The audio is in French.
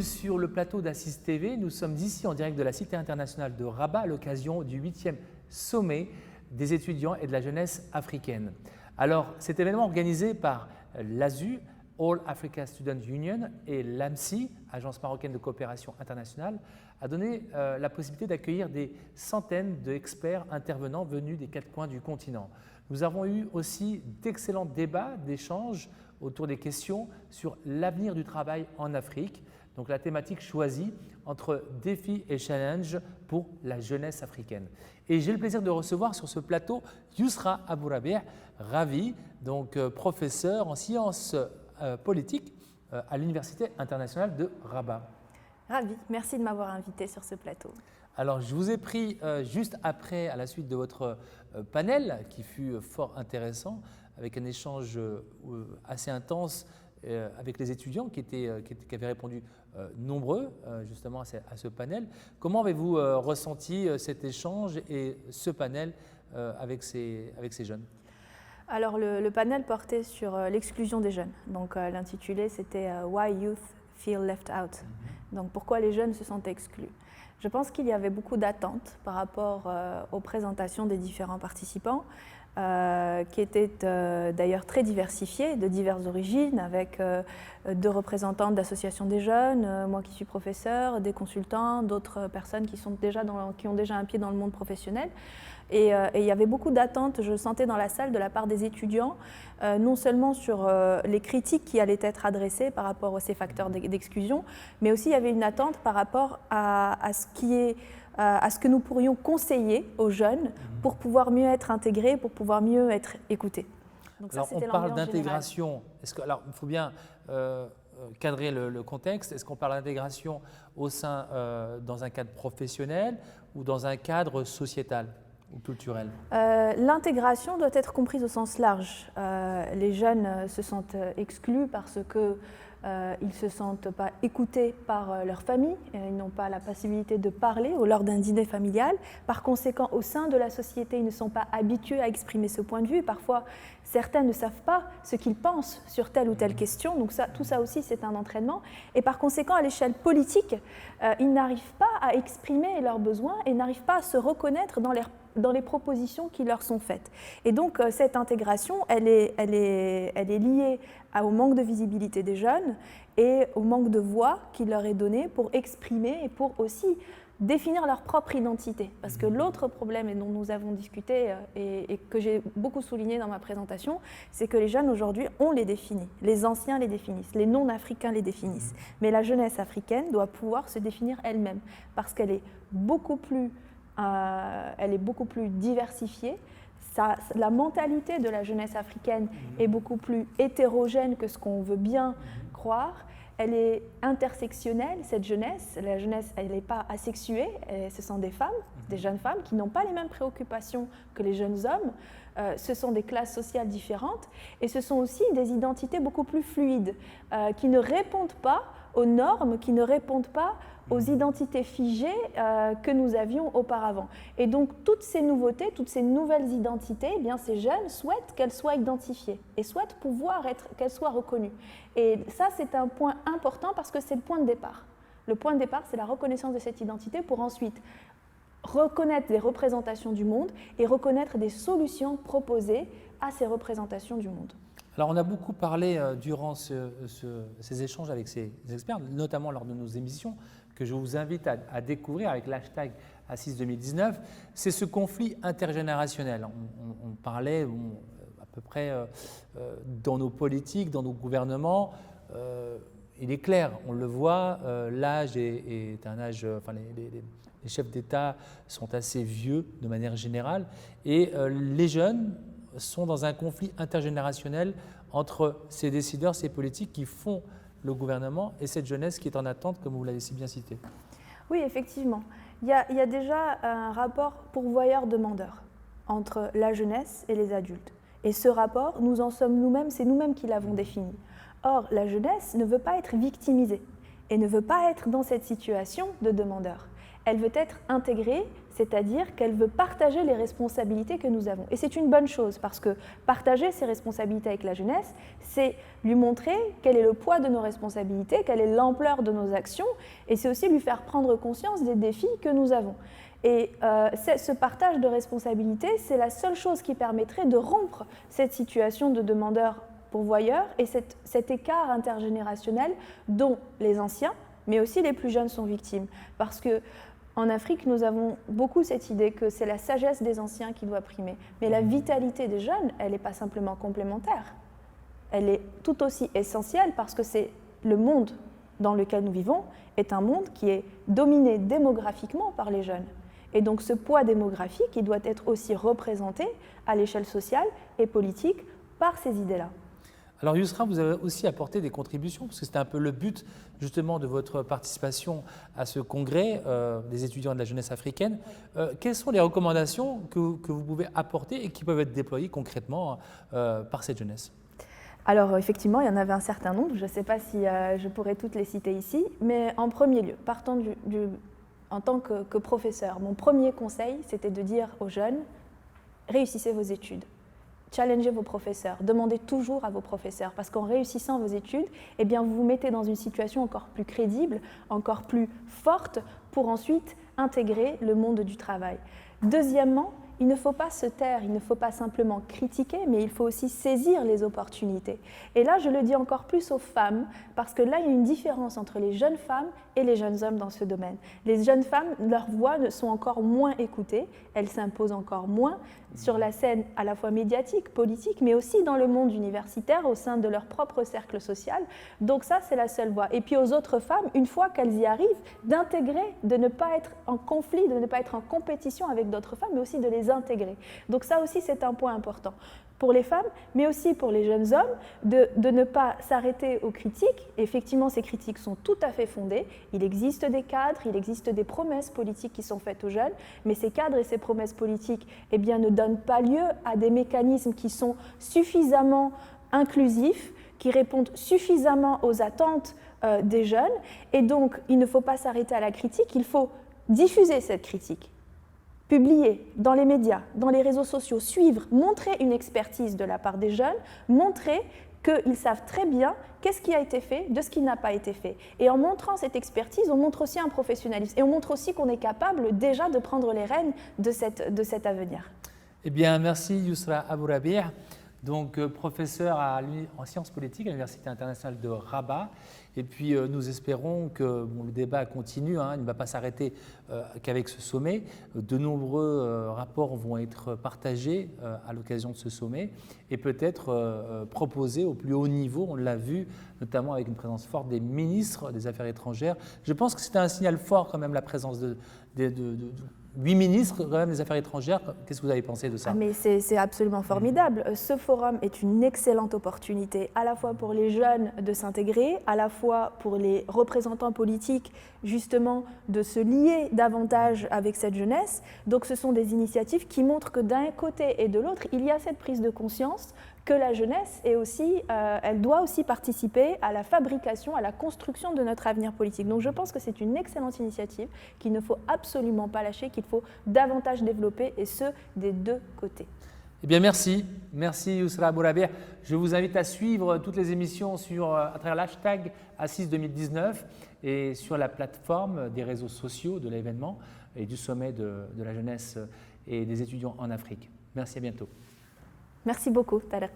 sur le plateau d'Assis TV. Nous sommes ici en direct de la Cité internationale de Rabat à l'occasion du 8e sommet des étudiants et de la jeunesse africaine. Alors, cet événement organisé par l'ASU, All Africa Student Union, et l'AMSI, Agence marocaine de coopération internationale, a donné la possibilité d'accueillir des centaines d'experts intervenants venus des 4 coins du continent. Nous avons eu aussi d'excellents débats, d'échanges autour des questions sur l'avenir du travail en Afrique. Donc la thématique choisie entre défis et challenges pour la jeunesse africaine. Et j'ai le plaisir de recevoir sur ce plateau Yousra Abou-Rabih, Ravi, donc professeur en sciences politiques à l'Université internationale de Rabat. Ravi, merci de m'avoir invité sur ce plateau. Alors, je vous ai pris juste après, à la suite de votre panel, qui fut fort intéressant, avec un échange assez intense avec les étudiants qui avaient répondu nombreux justement à ce panel. Comment avez-vous ressenti cet échange et ce panel avec ces jeunes ? Alors, le panel portait sur l'exclusion des jeunes. Donc, l'intitulé, c'était « Why Youth Feel Left Out ». Donc, pourquoi les jeunes se sentent exclus. Je pense qu'il y avait beaucoup d'attentes par rapport aux présentations des différents participants, qui étaient d'ailleurs très diversifiées, de diverses origines, avec 2 représentantes d'associations des jeunes, moi qui suis professeur, des consultants, d'autres personnes qui ont déjà un pied dans le monde professionnel. Et il y avait beaucoup d'attentes, je le sentais dans la salle, de la part des étudiants, non seulement sur les critiques qui allaient être adressées par rapport à ces facteurs d'exclusion, mais aussi il y avait une attente par rapport à ce que nous pourrions conseiller aux jeunes pour pouvoir mieux être intégrés, pour pouvoir mieux être écoutés. Donc ça, alors on parle d'intégration. Alors il faut bien cadrer le contexte. Est-ce qu'on parle d'intégration dans un cadre professionnel ou dans un cadre sociétal ou culturel? L'intégration doit être comprise au sens large. Les jeunes se sentent exclus parce que ils ne se sentent pas écoutés par leur famille, ils n'ont pas la possibilité de parler lors d'un dîner familial. Par conséquent, au sein de la société, ils ne sont pas habitués à exprimer ce point de vue. Parfois, certains ne savent pas ce qu'ils pensent sur telle ou telle question. Donc tout ça aussi, c'est un entraînement. Et par conséquent, à l'échelle politique, ils n'arrivent pas à exprimer leurs besoins et n'arrivent pas à se reconnaître dans les propositions qui leur sont faites. Et donc cette intégration, elle est liée au manque de visibilité des jeunes et au manque de voix qui leur est donnée pour exprimer et pour aussi définir leur propre identité. Parce que l'autre problème dont nous avons discuté et que j'ai beaucoup souligné dans ma présentation, c'est que les jeunes aujourd'hui, on les définit. Les anciens les définissent, les non-africains les définissent. Mais la jeunesse africaine doit pouvoir se définir elle-même parce qu'elle est beaucoup plus diversifiée. La mentalité de la jeunesse africaine est beaucoup plus hétérogène que ce qu'on veut bien croire. Elle est intersectionnelle, cette jeunesse. La jeunesse, elle n'est pas asexuée. Ce sont des femmes, des jeunes femmes qui n'ont pas les mêmes préoccupations que les jeunes hommes. Ce sont des classes sociales différentes et ce sont aussi des identités beaucoup plus fluides qui ne répondent pas aux normes, qui ne répondent pas aux identités figées que nous avions auparavant. Et donc, toutes ces nouveautés, toutes ces nouvelles identités, eh bien, ces jeunes souhaitent qu'elles soient identifiées et souhaitent qu'elles soient reconnues. Et ça, c'est un point important parce que c'est le point de départ. Le point de départ, c'est la reconnaissance de cette identité pour ensuite reconnaître des représentations du monde et reconnaître des solutions proposées à ces représentations du monde. Alors, on a beaucoup parlé durant ces échanges avec ces experts, notamment lors de nos émissions, que je vous invite à découvrir avec l'hashtag Assis 2019, c'est ce conflit intergénérationnel. On parlait à peu près dans nos politiques, dans nos gouvernements. Il est clair, on le voit, l'âge est un âge. Enfin, les chefs d'État sont assez vieux de manière générale, et les jeunes sont dans un conflit intergénérationnel entre ces décideurs, ces politiques qui font le gouvernement et cette jeunesse qui est en attente, comme vous l'avez si bien cité. Oui, effectivement. Il y a déjà un rapport pourvoyeur-demandeur entre la jeunesse et les adultes. Et ce rapport, nous en sommes nous-mêmes, c'est nous-mêmes qui l'avons défini. Or, la jeunesse ne veut pas être victimisée et ne veut pas être dans cette situation de demandeur. Elle veut être intégrée, c'est-à-dire qu'elle veut partager les responsabilités que nous avons. Et c'est une bonne chose, parce que partager ses responsabilités avec la jeunesse, c'est lui montrer quel est le poids de nos responsabilités, quelle est l'ampleur de nos actions, et c'est aussi lui faire prendre conscience des défis que nous avons. Et ce partage de responsabilités, c'est la seule chose qui permettrait de rompre cette situation de demandeur-pourvoyeur et cet écart intergénérationnel dont les anciens, mais aussi les plus jeunes sont victimes. Parce qu'en Afrique, nous avons beaucoup cette idée que c'est la sagesse des anciens qui doit primer. Mais la vitalité des jeunes, elle n'est pas simplement complémentaire. Elle est tout aussi essentielle parce que c'est le monde dans lequel nous vivons est un monde qui est dominé démographiquement par les jeunes. Et donc ce poids démographique, il doit être aussi représenté à l'échelle sociale et politique par ces idées-là. Alors Yousra, vous avez aussi apporté des contributions, parce que c'était un peu le but justement de votre participation à ce congrès des étudiants de la jeunesse africaine. Quelles sont les recommandations que vous pouvez apporter et qui peuvent être déployées concrètement par cette jeunesse ? Alors effectivement, il y en avait un certain nombre, je ne sais pas si je pourrais toutes les citer ici, mais en premier lieu, partant en tant que professeur, mon premier conseil, c'était de dire aux jeunes, réussissez vos études. Challengez vos professeurs, demandez toujours à vos professeurs, parce qu'en réussissant vos études, eh bien, vous vous mettez dans une situation encore plus crédible, encore plus forte, pour ensuite intégrer le monde du travail. Deuxièmement, il ne faut pas se taire, il ne faut pas simplement critiquer, mais il faut aussi saisir les opportunités. Et là, je le dis encore plus aux femmes, parce que là, il y a une différence entre les jeunes femmes et les jeunes hommes dans ce domaine. Les jeunes femmes, leurs voix sont encore moins écoutées, elles s'imposent encore moins sur la scène à la fois médiatique, politique, mais aussi dans le monde universitaire, au sein de leur propre cercle social. Donc ça, c'est la seule voie. Et puis aux autres femmes, une fois qu'elles y arrivent, d'intégrer, de ne pas être en conflit, de ne pas être en compétition avec d'autres femmes, mais aussi de les intégrer. Donc ça aussi, c'est un point important pour les femmes, mais aussi pour les jeunes hommes, de ne pas s'arrêter aux critiques. Effectivement, ces critiques sont tout à fait fondées. Il existe des cadres, il existe des promesses politiques qui sont faites aux jeunes, mais ces cadres et ces promesses politiques eh bien, ne donnent pas lieu à des mécanismes qui sont suffisamment inclusifs, qui répondent suffisamment aux attentes des jeunes. Et donc, il ne faut pas s'arrêter à la critique, il faut diffuser cette critique. Publier dans les médias, dans les réseaux sociaux, suivre, montrer une expertise de la part des jeunes, montrer qu'ils savent très bien qu'est-ce qui a été fait de ce qui n'a pas été fait. Et en montrant cette expertise, on montre aussi un professionnalisme et on montre aussi qu'on est capable déjà de prendre les rênes de cet avenir. Eh bien, merci Yousra Abourabir, donc professeur en sciences politiques à l'Université internationale de Rabat. Et puis nous espérons que le débat continue, il ne va pas s'arrêter qu'avec ce sommet. De nombreux rapports vont être partagés à l'occasion de ce sommet et peut-être proposés au plus haut niveau. On l'a vu notamment avec une présence forte des ministres des Affaires étrangères. Je pense que c'était un signal fort quand même, la présence de 8 ministres quand même des Affaires étrangères. Qu'est-ce que vous avez pensé de ça ? Mais c'est absolument formidable. Ce forum est une excellente opportunité à la fois pour les jeunes de s'intégrer, à la fois pour les représentants politiques justement de se lier davantage avec cette jeunesse. Donc ce sont des initiatives qui montrent que d'un côté et de l'autre, il y a cette prise de conscience que la jeunesse est aussi, elle doit aussi participer à la fabrication, à la construction de notre avenir politique. Donc je pense que c'est une excellente initiative qu'il ne faut absolument pas lâcher, qu'il faut davantage développer, et ce, des deux côtés. Eh bien, merci Yousra Abourabir. Je vous invite à suivre toutes les émissions à travers l'hashtag Assis 2019 et sur la plateforme des réseaux sociaux de l'événement et du sommet de la jeunesse et des étudiants en Afrique. Merci, à bientôt. Merci beaucoup, Tarek.